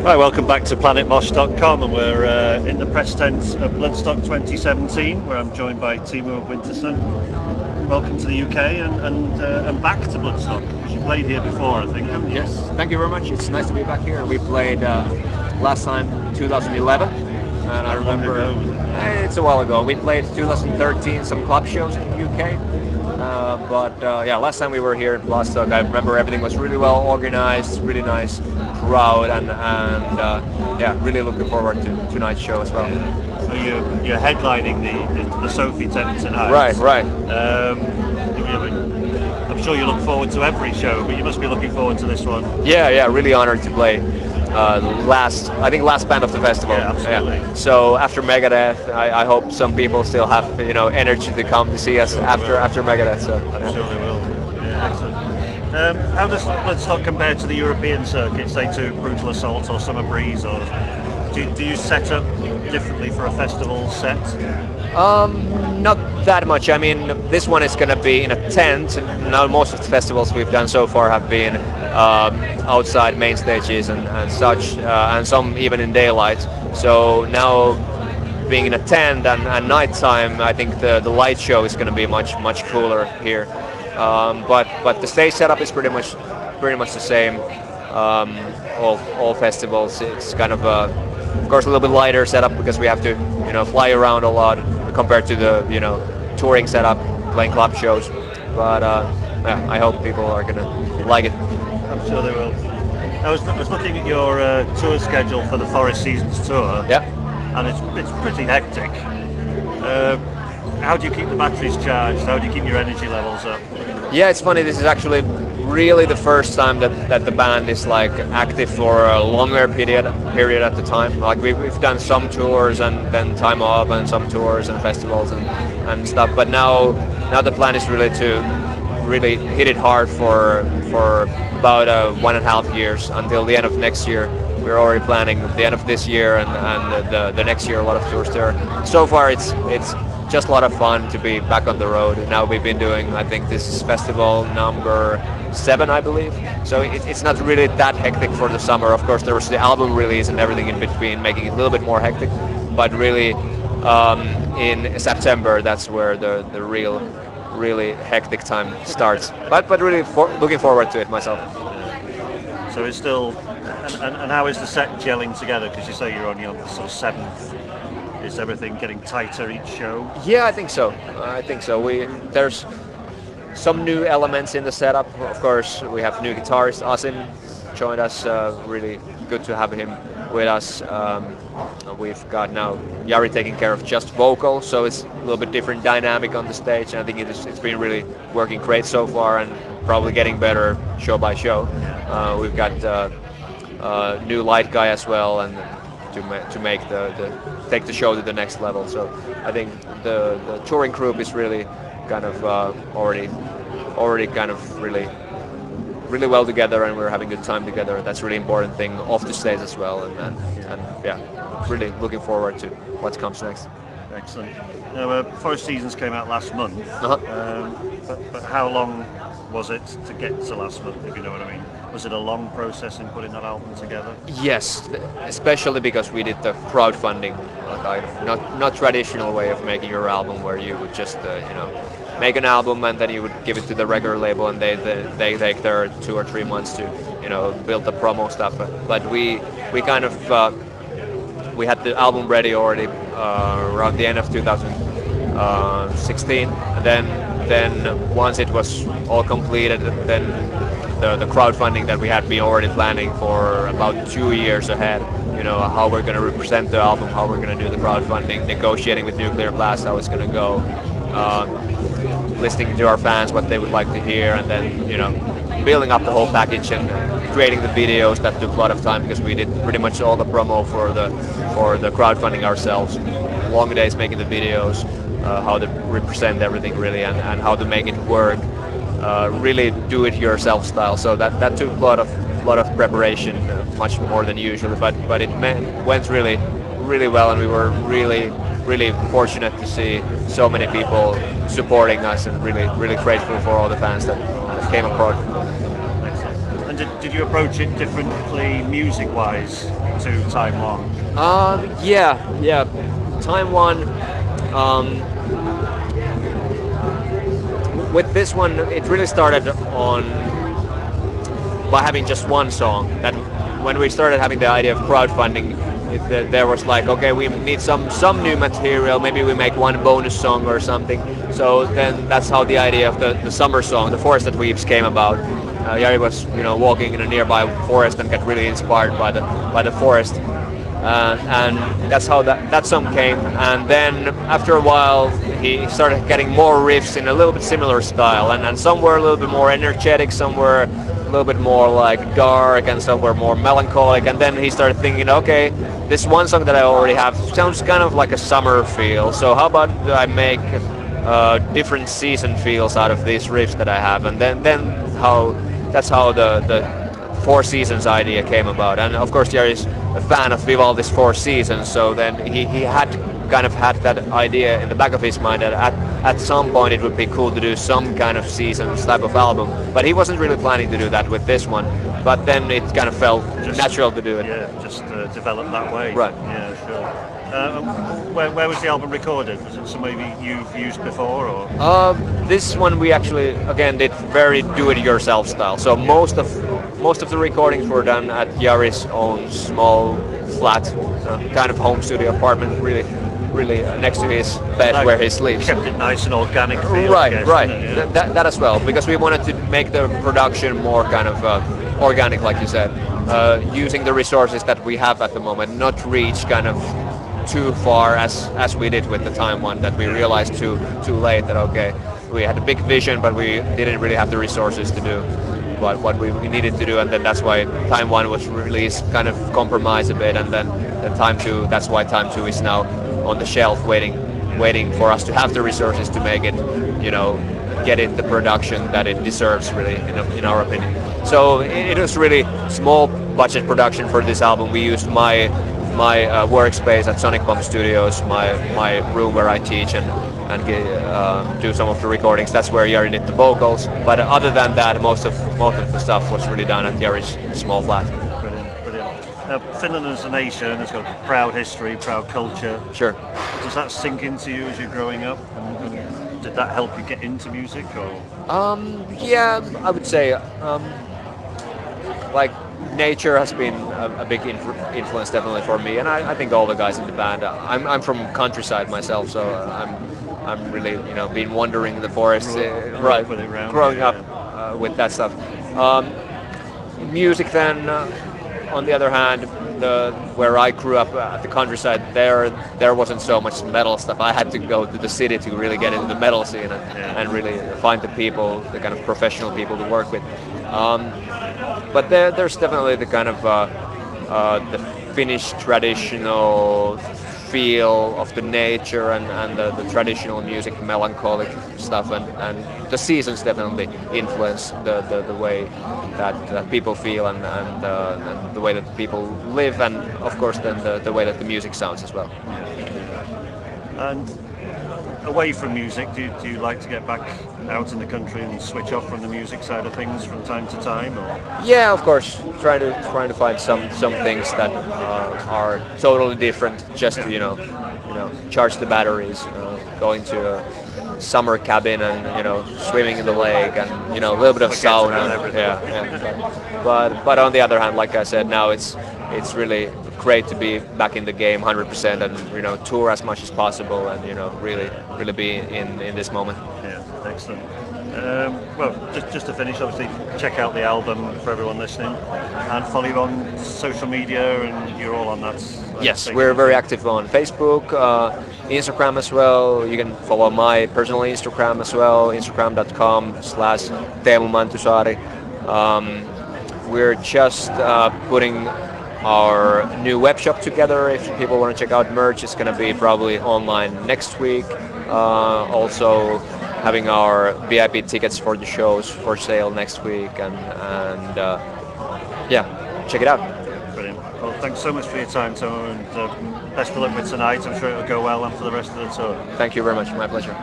Right, welcome back to planetmosh.com, and we're in the press tent of Bloodstock 2017, where I'm joined by Timo of Wintersun. Welcome to the UK and back to Bloodstock, because you played here before, I think, haven't you? Yes, thank you very much. It's nice to be back here. We played last time 2011, and I remember it's a while ago. We played 2013 some club shows in the UK, but last time we were here in Bloodstock, I remember everything was really well organized, really nice crowd, and really looking forward to tonight's show as well. So you're headlining the Sophie tent tonight. Right. I'm sure you look forward to every show, but you must be looking forward to this one. Yeah, really honored to play last band of the festival. Yeah, absolutely. Yeah. So after Megadeth, I hope some people still have energy to come to see us after Megadeth. So I'm sure they will. Yeah, excellent. How does Bloodstock compare to the European circuit, say to Brutal Assault or Summer Breeze, or do you set up differently for a festival set? Not that much. I mean, this one is going to be in a tent. Now most of the festivals we've done so far have been outside main stages and such, and some even in daylight. So now being in a tent and nighttime, I think the light show is going to be much cooler here. But the stage setup is pretty much the same. All festivals. It's kind of of course a little bit lighter setup because we have to fly around a lot compared to the touring setup, playing club shows. But I hope people are gonna like it. I'm sure they will. I was looking at your tour schedule for the Forest Seasons tour. Yeah. And it's pretty hectic. How do you keep the batteries charged? How do you keep your energy levels up? Yeah, it's funny. This is actually really the first time that the band is like active for a longer period at the time. Like we've done some tours and then time off and some tours and festivals and stuff. But now the plan is really to hit it hard for about 1.5 years until the end of next year. We're already planning the end of this year and the next year a lot of tours there. So far it's just a lot of fun to be back on the road. Now we've been doing, I think this is festival number 7, I believe. So it's not really that hectic for the summer. Of course, there was the album release and everything in between, making it a little bit more hectic. But really, in September, that's where the really hectic time starts. But really looking forward to it myself. So it's still, and how is the set gelling together? Because you say you're on your sort of 7th. Is everything getting tighter each show? Yeah, I think so. There's some new elements in the setup. Of course, we have new guitarist Asim joined us. Really good to have him with us. We've got now Jari taking care of just vocals, so it's a little bit different dynamic on the stage. And I think it's been really working great so far, and probably getting better show by show. We've got new light guy as well, and to make take the show to the next level. So I think the touring group is really kind of already kind of really well together, and we're having a good time together. That's a really important thing off the stage as well, and really looking forward to what comes next. Excellent. Now, Forest Seasons came out last month, but how long was it to get to last month, if you know what I mean? Was it a long process in putting that album together? Yes, especially because we did the crowdfunding, not traditional way of making your album where you would just make an album and then you would give it to the record label and they take their 2 or 3 months to build the promo stuff. But we kind of we had the album ready already around the end of 2016, and then once it was all completed, then the crowdfunding that we had been already planning for about 2 years ahead. How we're going to represent the album, how we're going to do the crowdfunding, negotiating with Nuclear Blast how it's going to go, listening to our fans what they would like to hear, and then building up the whole package and creating the videos. That took a lot of time because we did pretty much all the promo for the crowdfunding ourselves. Long days making the videos, how to represent everything really, and how to make it work. Really do-it-yourself style. So that took a lot of preparation, much more than usual. But it went really well, and we were really fortunate to see so many people supporting us, and really grateful for all the fans that came abroad. And did you approach it differently music-wise to Time One? Yeah. Time One. Um, with this one, it really started on by having just one song. That when we started having the idea of crowdfunding, there was like, okay, we need some new material. Maybe we make one bonus song or something. So then that's how the idea of the summer song, the Forest That Weeps, came about. Jari was, walking in a nearby forest and got really inspired by the forest. And that's how that song came. And then after a while, he started getting more riffs in a little bit similar style, and some were a little bit more energetic, some were a little bit more like dark, and some were more melancholic. And then he started thinking, okay, this one song that I already have sounds kind of like a summer feel. So how about I make different season feels out of these riffs that I have? And then that's how the Four Seasons idea came about. And of course Jerry's a fan of Vivaldi's Four Seasons, so then he had kind of had that idea in the back of his mind that at some point it would be cool to do some kind of seasons type of album, but he wasn't really planning to do that with this one, but then it kind of felt natural to do it. Yeah, just develop that way. Right. Yeah, sure. Where was the album recorded? Was it somewhere you've used before, or? This one we actually again did very do-it-yourself style. So most of the recordings were done at Jari's own small flat, kind of home studio apartment, really next to his bed where he sleeps. Kept it nice and organic. Feel, right. Yeah. That as well, because we wanted to make the production more kind of organic, like you said, using the resources that we have at the moment, not reach kind of too far as we did with the Time One, that we realized too late that okay, we had a big vision but we didn't really have the resources to do what we needed to do, and then that's why Time One was released, kind of compromise a bit, and then Time Two, that's why Time Two is now on the shelf waiting for us to have the resources to make it, get it the production that it deserves, really, in our opinion. So it was really small budget production for this album. We used my workspace at Sonic Bomb Studios, my room where I teach and do some of the recordings. That's where Jari did the vocals. But other than that, most of the stuff was really done at Jari's small flat. Brilliant. Finland as a nation has got a proud history, proud culture. Sure. Does that sink into you as you're growing up? And did that help you get into music, or? Yeah, I would say like nature has been a big influence definitely for me, and I think all the guys in the band. I'm from countryside myself, so I'm really been wandering in the forest, growing up with that stuff. Music then, on the other hand, where I grew up at the countryside, there wasn't so much metal stuff. I had to go to the city to really get into the metal scene and really find the people, the kind of professional people to work with. But there's definitely the kind of the Finnish traditional feel of the nature and the traditional music, melancholic stuff, and the seasons definitely influence the way that people feel and the way that people live, and of course then the way that the music sounds as well. And away from music, do you like to get back out in the country and switch off from the music side of things from time to time? Or? Yeah, of course. Trying to find some things that are totally different. Just to charge the batteries. Going to a summer cabin and swimming in the lake and a little bit of sauna. Yeah. But on the other hand, like I said, now it's really great to be back in the game 100% and tour as much as possible and really be in this moment. Yeah, excellent. Well, just to finish, obviously check out the album for everyone listening and follow you on social media, and you're all on that. Yes, we're very active on Facebook, Instagram as well. You can follow my personal Instagram as well, instagram.com/Teemu Mantusaari. We're just putting our new web shop together. If people want to check out merch, it's going to be probably online next week. Also having our VIP tickets for the shows for sale next week, and check it out. Brilliant. Well, thanks so much for your time, Tom, and best of luck with tonight. I'm sure it'll go well and for the rest of the tour. Thank you very much. My pleasure.